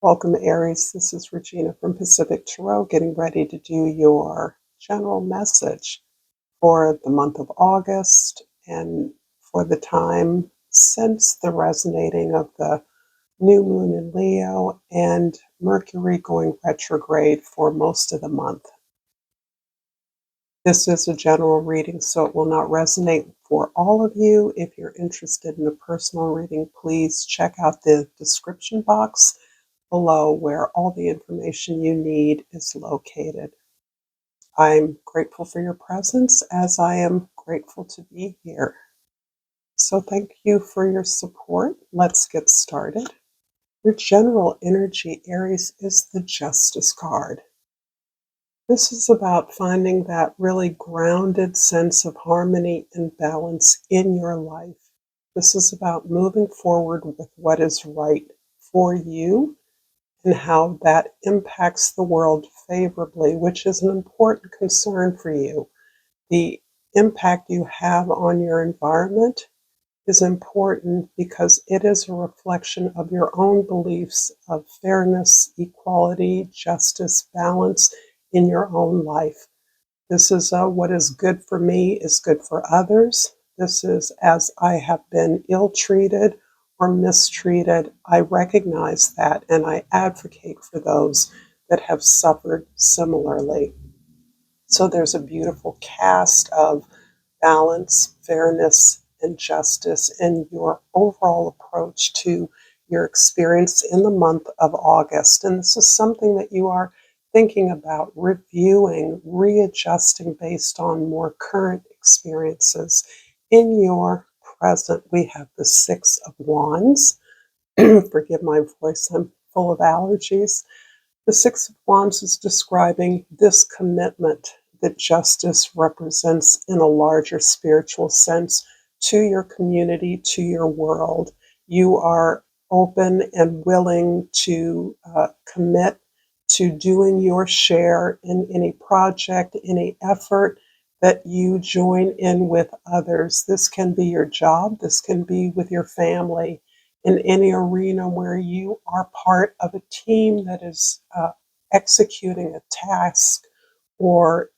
Welcome, Aries. This is Regina from Pacific Tarot, getting ready to do your general message for the month of August and for the time since the resonating of the new moon in Leo and Mercury going retrograde for most of the month. This is a general reading, so it will not resonate for all of you. If you're interested in a personal reading, please check out the description box below where all the information you need is located. I'm grateful for your presence as I am grateful to be here. So thank you for your support. Let's get started. Your general energy, Aries, is the Justice card. This is about finding that really grounded sense of harmony and balance in your life. This is about moving forward with what is right for you and how that impacts the world favorably, which is an important concern for you. The impact you have on your environment is important because it is a reflection of your own beliefs of fairness, equality, justice, balance in your own life. This is what is good for me is good for others. This is as I have been ill-treated or mistreated, I recognize that and I advocate for those that have suffered similarly. So there's a beautiful cast of balance, fairness, and justice in your overall approach to your experience in the month of August. And this is something that you are thinking about, reviewing, readjusting based on more current experiences. In your present, we have the Six of Wands. Forgive my voice, I'm full of allergies. The Six of Wands is describing this commitment that justice represents in a larger spiritual sense to your community, to your world. You are open and willing to commit to doing your share in any project, any effort that you join in with others. This can be your job, this can be with your family, in any arena where you are part of a team that is executing a task or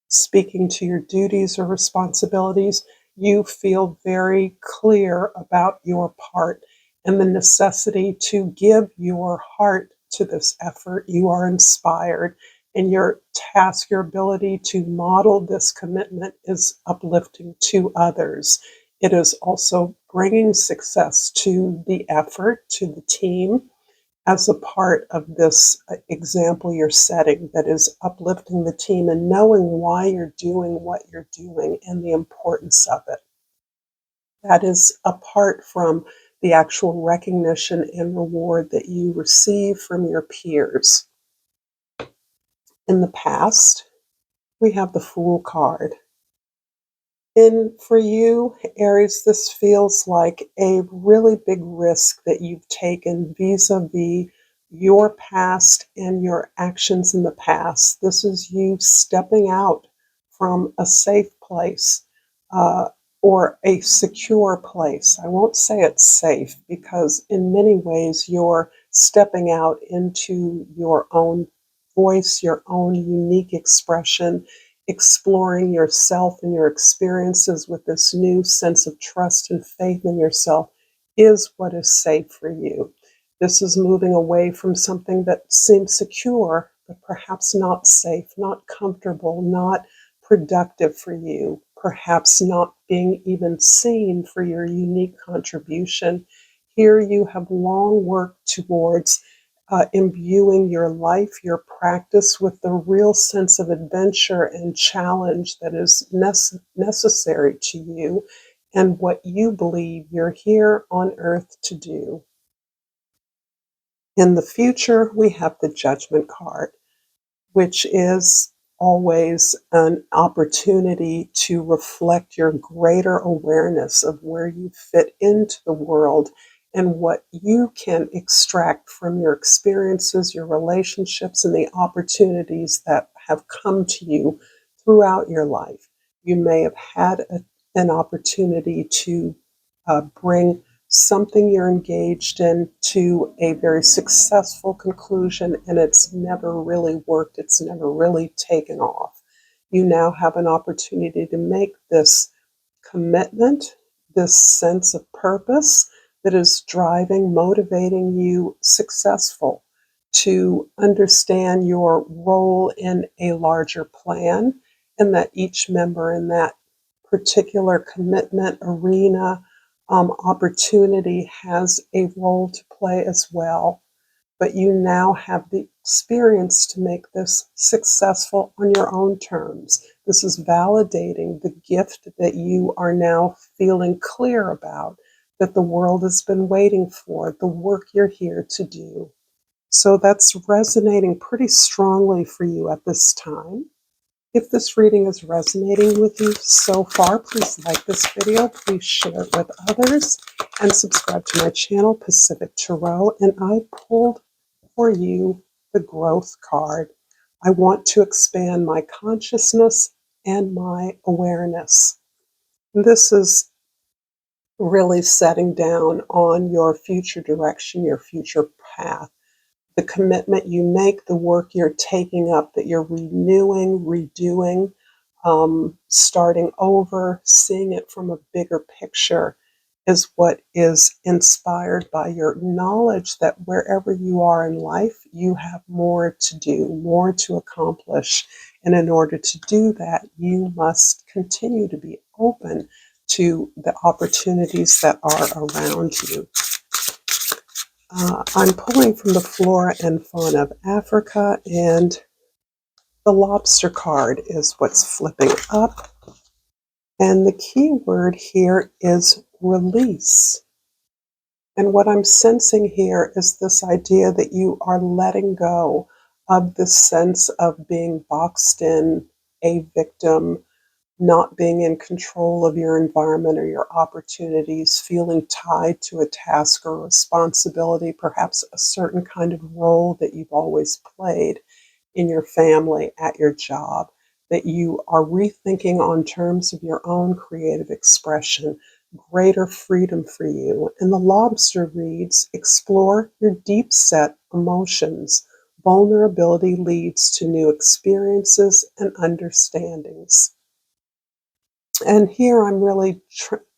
speaking to your duties or responsibilities, you feel very clear about your part and the necessity to give your heart to this effort. You are inspired, and your task, your ability to model this commitment is uplifting to others. It is also bringing success to the effort, to the team, as a part of this example you're setting that is uplifting the team and knowing why you're doing what you're doing and the importance of it. That is apart from the actual recognition and reward that you receive from your peers. In the past, we have the Fool card. And for you, Aries, this feels like a really big risk that you've taken vis-a-vis your past and your actions in the past. This is you stepping out from a safe place or a secure place. I won't say it's safe because in many ways you're stepping out into your own voice, your own unique expression, exploring yourself and your experiences with this new sense of trust and faith in yourself is what is safe for you. This is moving away from something that seems secure, but perhaps not safe, not comfortable, not productive for you, perhaps not being even seen for your unique contribution. Here you have long worked towards imbuing your life, your practice with the real sense of adventure and challenge that is necessary to you and what you believe you're here on earth to do. In the future, we have the Judgment card, which is always an opportunity to reflect your greater awareness of where you fit into the world and what you can extract from your experiences, your relationships, and the opportunities that have come to you throughout your life. You may have had an opportunity to bring something you're engaged in to a very successful conclusion, and it's never really worked, it's never really taken off. You now have an opportunity to make this commitment, this sense of purpose that is driving, motivating you successful, to understand your role in a larger plan, and that each member in that particular commitment arena opportunity has a role to play as well. But you now have the experience to make this successful on your own terms. This is validating the gift that you are now feeling clear about, that the world has been waiting for, the work you're here to do. So that's resonating pretty strongly for you at this time. If this reading is resonating with you so far, please like this video, please share it with others, and subscribe to my channel, Pacific Tarot. And I pulled for you the growth card. I want to expand my consciousness and my awareness. This is really setting down on your future direction, your future path, the commitment you make, the work you're taking up, that you're renewing, redoing, starting over, seeing it from a bigger picture is what is inspired by your knowledge that wherever you are in life, you have more to do, more to accomplish. And in order to do that, you must continue to be open to the opportunities that are around you. I'm pulling from the Flora and Fauna of Africa, and the lobster card is what's flipping up. And the key word here is release. And what I'm sensing here is this idea that you are letting go of the sense of being boxed in, a victim, not being in control of your environment or your opportunities, feeling tied to a task or responsibility, perhaps a certain kind of role that you've always played in your family, at your job, that you are rethinking on terms of your own creative expression, greater freedom for you. And the lobster reads, explore your deep set emotions. Vulnerability leads to new experiences and understandings. And here I'm really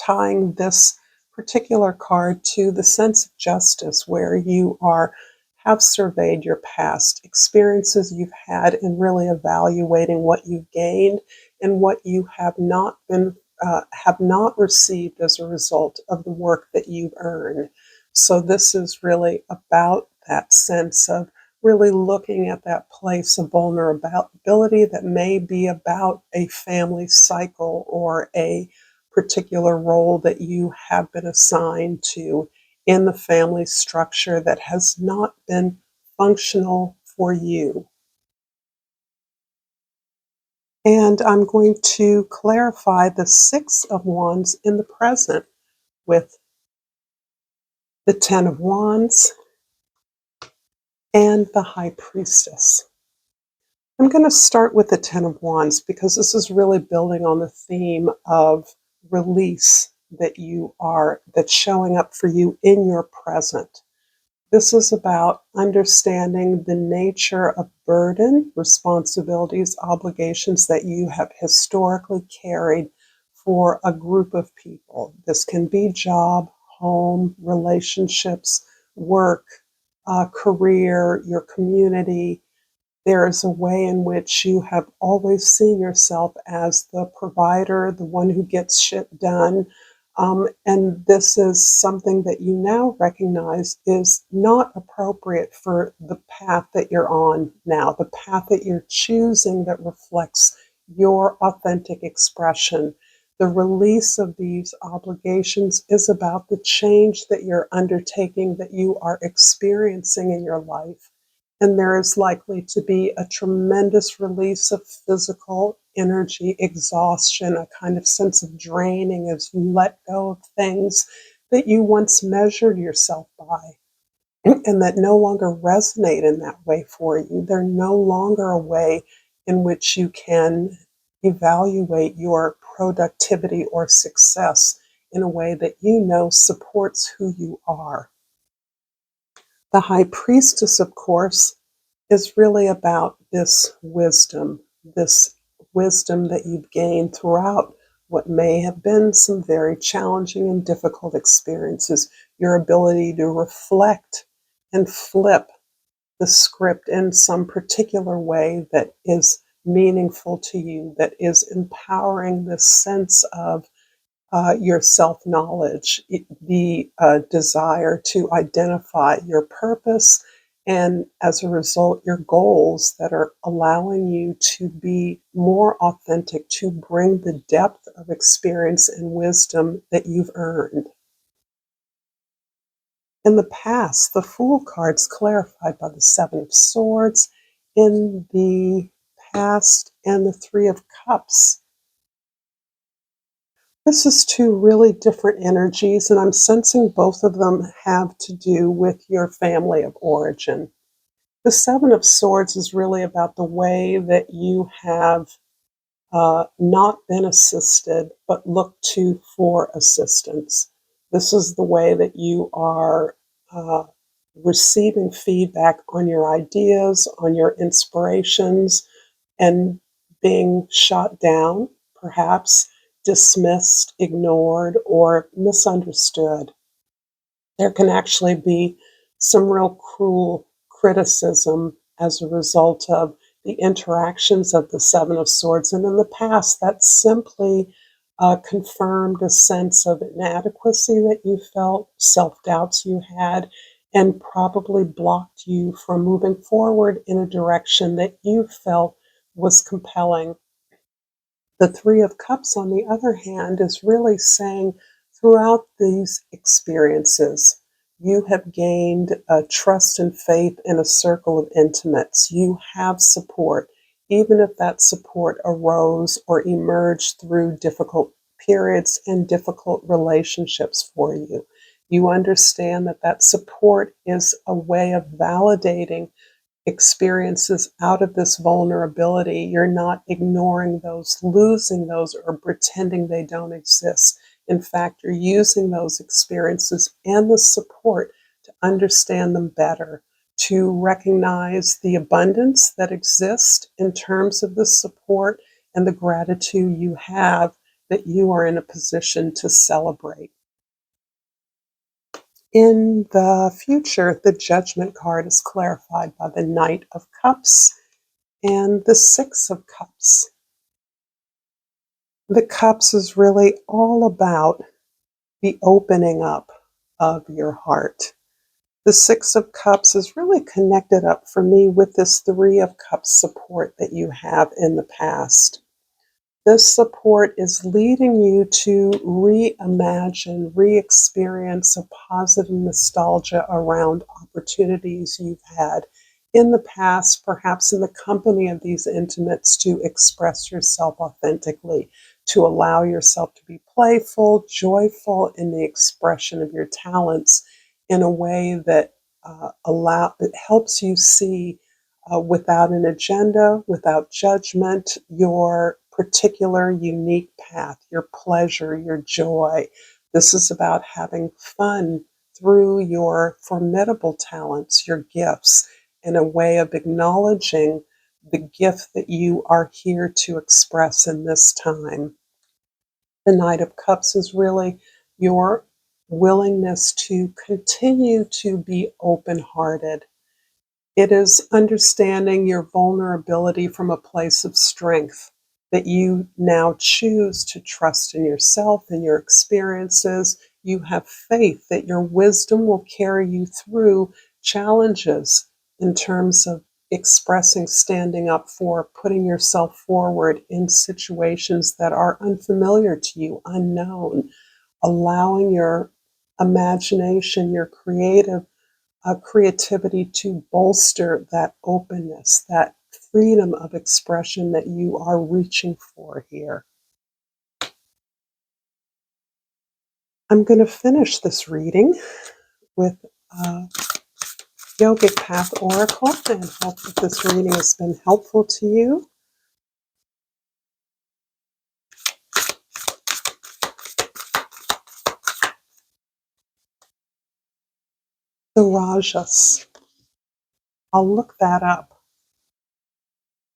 tying this particular card to the sense of justice, where you have surveyed your past experiences you've had and really evaluating what you've gained and what you have not received as a result of the work that you've earned. So this is really about that sense of really looking at that place of vulnerability that may be about a family cycle or a particular role that you have been assigned to in the family structure that has not been functional for you. And I'm going to clarify the Six of Wands in the present with the Ten of Wands and the High Priestess. I'm going to start with the Ten of Wands because this is really building on the theme of release that's showing up for you in your present. This is about understanding the nature of burden, responsibilities, obligations that you have historically carried for a group of people. This can be job, home, relationships, work, career, your community. There is a way in which you have always seen yourself as the provider, the one who gets shit done. And this is something that you now recognize is not appropriate for the path that you're on now, the path that you're choosing that reflects your authentic expression. The release of these obligations is about the change that you're undertaking, that you are experiencing in your life. And there is likely to be a tremendous release of physical energy, exhaustion, a kind of sense of draining as you let go of things that you once measured yourself by and that no longer resonate in that way for you. They're no longer a way in which you can evaluate your productivity or success in a way that you know supports who you are. The High Priestess, of course, is really about this wisdom that you've gained throughout what may have been some very challenging and difficult experiences, your ability to reflect and flip the script in some particular way that is meaningful to you, that is empowering this sense of your self knowledge, the desire to identify your purpose, and as a result, your goals that are allowing you to be more authentic, to bring the depth of experience and wisdom that you've earned. In the past, the Fool card's clarified by the Seven of Swords. In the past, and the Three of Cups. This is two really different energies, and I'm sensing both of them have to do with your family of origin. The Seven of Swords is really about the way that you have not been assisted, but looked to for assistance. This is the way that you are receiving feedback on your ideas, on your inspirations, and being shot down, perhaps dismissed, ignored, or misunderstood. There can actually be some real cruel criticism as a result of the interactions of the Seven of Swords. And in the past, that simply confirmed a sense of inadequacy that you felt, self doubts you had, and probably blocked you from moving forward in a direction that you felt was compelling. The Three of Cups, on the other hand, is really saying throughout these experiences, you have gained trust and faith in a circle of intimates. You have support, even if that support arose or emerged through difficult periods and difficult relationships for you. You understand that that support is a way of validating experiences out of this vulnerability. You're not ignoring those, losing those, or pretending they don't exist. In fact, you're using those experiences and the support to understand them better, to recognize the abundance that exists in terms of the support and the gratitude you have that you are in a position to celebrate. In the future, the Judgment card is clarified by the Knight of Cups and the Six of Cups. The Cups is really all about the opening up of your heart. The Six of Cups is really connected up for me with this Three of Cups support that you have in the past. This support is leading you to reimagine, re-experience a positive nostalgia around opportunities you've had in the past, perhaps in the company of these intimates, to express yourself authentically, to allow yourself to be playful, joyful in the expression of your talents in a way that it helps you see without an agenda, without judgment, your particular unique path, your pleasure, your joy. This is about having fun through your formidable talents, your gifts, in a way of acknowledging the gift that you are here to express in this time. The Knight of Cups is really your willingness to continue to be open hearted. It is understanding your vulnerability from a place of strength, that you now choose to trust in yourself and your experiences. You have faith that your wisdom will carry you through challenges in terms of expressing, standing up for, putting yourself forward in situations that are unfamiliar to you, unknown, allowing your imagination, your creativity to bolster that openness, that freedom of expression that you are reaching for here. I'm going to finish this reading with Yogic Path Oracle and hope that this reading has been helpful to you. The Rajas. I'll look that up.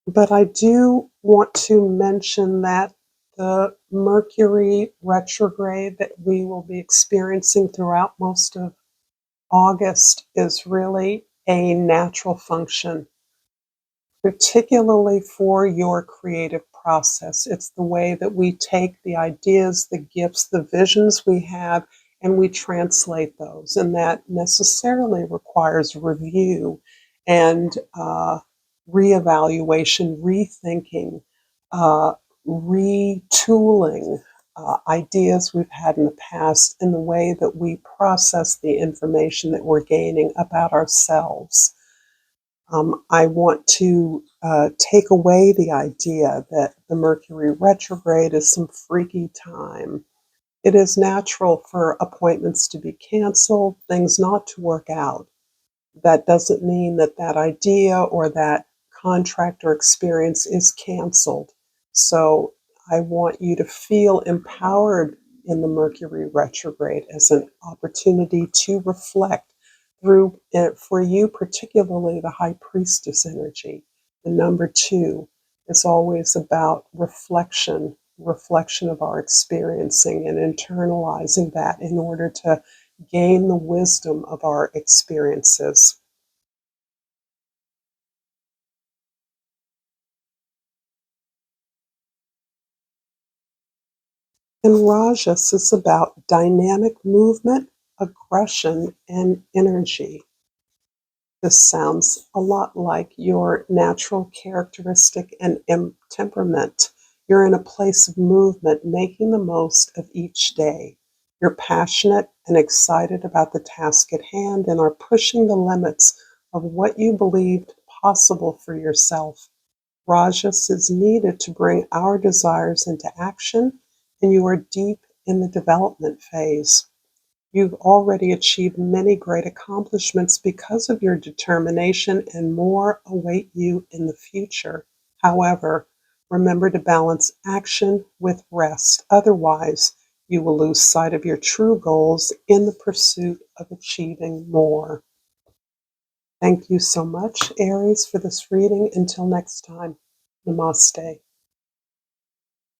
But I do want to mention that the Mercury retrograde that we will be experiencing throughout most of August is really a natural function, particularly for your creative process. It's the way that we take the ideas, the gifts, the visions we have, and we translate those. And that necessarily requires review and reevaluation, rethinking, uh, retooling. Ideas we've had in the past in the way that we process the information that we're gaining about ourselves. I want to take away the idea that the Mercury retrograde is some freaky time. It is natural for appointments to be canceled, things not to work out. That doesn't mean that that idea or that contract or experience is canceled. So I want you to feel empowered in the Mercury retrograde as an opportunity to reflect through, for you, particularly the High Priestess energy. The number two is always about reflection, reflection of our experiencing and internalizing that in order to gain the wisdom of our experiences. And Rajas is about dynamic movement, aggression, and energy. This sounds a lot like your natural characteristic and temperament. You're in a place of movement, making the most of each day. You're passionate and excited about the task at hand and are pushing the limits of what you believed possible for yourself. Rajas is needed to bring our desires into action, and you are deep in the development phase. You've already achieved many great accomplishments because of your determination, and more await you in the future. However, remember to balance action with rest. Otherwise, you will lose sight of your true goals in the pursuit of achieving more. Thank you so much, Aries, for this reading. Until next time, Namaste.